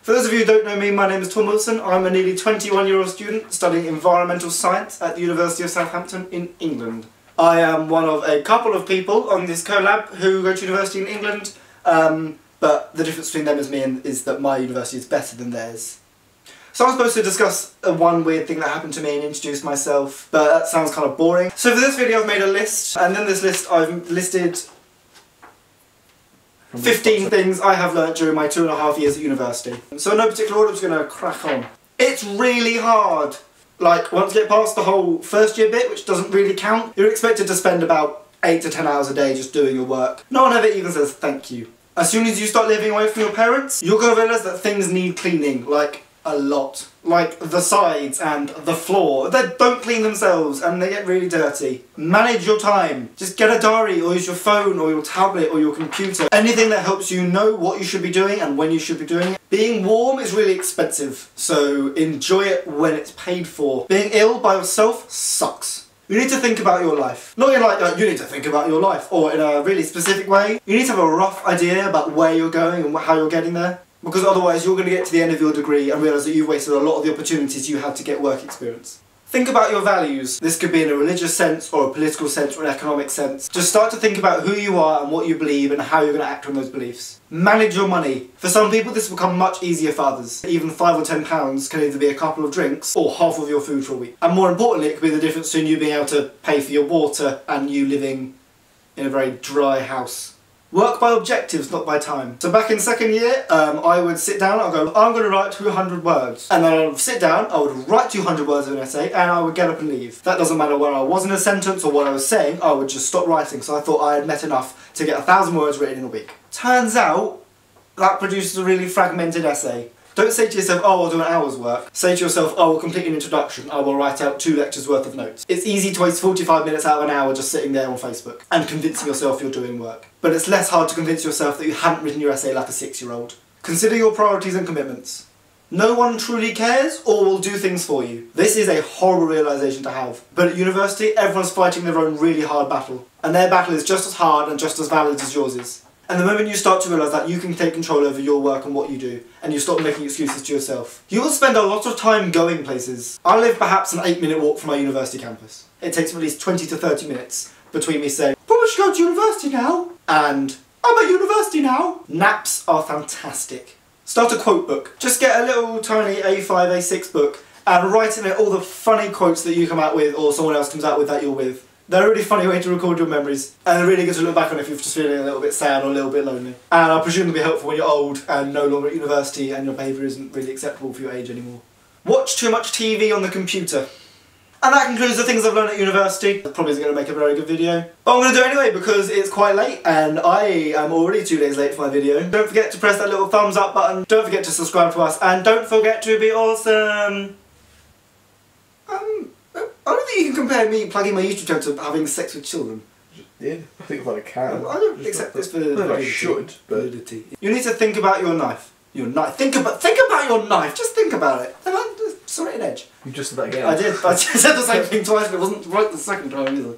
For those of you who don't know me, my name is Tom Wilson. I'm a nearly 21-year-old student studying environmental science at the University of Southampton in England. I am one of a couple of people on this collab who go to university in England, but the difference between them and me is that my university is better than theirs. So I'm supposed to discuss one weird thing that happened to me and introduce myself, but that sounds kind of boring. So for this video I've made a list, and in this list I've listed 15 things I have learnt during my 2.5 years at university. So in no particular order, I'm just going to crack on. It's really hard. Like, once you get past the whole first year bit, which doesn't really count, you're expected to spend about 8 to 10 hours a day just doing your work. No one ever even says thank you. As soon as you start living away from your parents, you're going to realise that things need cleaning, like, a lot. Like the sides and the floor. They don't clean themselves and they get really dirty. Manage your time. Just get a diary or use your phone or your tablet or your computer. Anything that helps you know what you should be doing and when you should be doing it. Being warm is really expensive, so enjoy it when it's paid for. Being ill by yourself sucks. You need to think about your life. Not in like, you need to think about your life, or in a really specific way. You need to have a rough idea about where you're going and how you're getting there. Because otherwise you're going to get to the end of your degree and realise that you've wasted a lot of the opportunities you had to get work experience. Think about your values. This could be in a religious sense, or a political sense, or an economic sense. Just start to think about who you are and what you believe and how you're going to act on those beliefs. Manage your money. For some people this will become much easier for others. Even £5 or £10 can either be a couple of drinks or half of your food for a week. And more importantly, it could be the difference between you being able to pay for your water and you living in a very dry house. Work by objectives, not by time. So back in second year, I would sit down, I'd go, I'm going to write 200 words. And then I would sit down, I would write 200 words of an essay, and I would get up and leave. That doesn't matter where I was in a sentence or what I was saying, I would just stop writing, so I thought I had met enough to get 1,000 words written in a week. Turns out, that produces a really fragmented essay. Don't say to yourself, oh, I'll do an hour's work. Say to yourself, oh, I'll complete an introduction. I will write out 2 lectures worth of notes. It's easy to waste 45 minutes out of an hour just sitting there on Facebook and convincing yourself you're doing work. But it's less hard to convince yourself that you hadn't written your essay like a 6-year-old. Consider your priorities and commitments. No one truly cares or will do things for you. This is a horrible realisation to have. But at university, everyone's fighting their own really hard battle. And their battle is just as hard and just as valid as yours is. And the moment you start to realise that you can take control over your work and what you do, and you stop making excuses to yourself, you will spend a lot of time going places. I live perhaps an 8-minute walk from my university campus. It takes at least 20 to 30 minutes between me saying, probably should go to university now, and I'm at university now. Naps are fantastic. Start a quote book. Just get a little tiny A5, A6 book and write in it all the funny quotes that you come out with or someone else comes out with that you're with. They're a really funny way to record your memories, and they're really good to look back on if you're just feeling a little bit sad or a little bit lonely. And I presume they'll be helpful when you're old and no longer at university and your behaviour isn't really acceptable for your age anymore. Watch too much TV on the computer. And that concludes the things I've learned at university. Probably isn't going to make a very good video, but I'm going to do it anyway because it's quite late and I am already 2 days late for my video. Don't forget to press that little thumbs up button, don't forget to subscribe to us, and don't forget to be awesome! I don't think you can compare me plugging my YouTube channel to having sex with children. Yeah, I think I can. I don't accept this for I should, but you need to think about your knife. Your knife. Think about your knife. Just think about it. Serrated edge. You just said that again. I did. I said the same thing twice, but it wasn't right the second time either.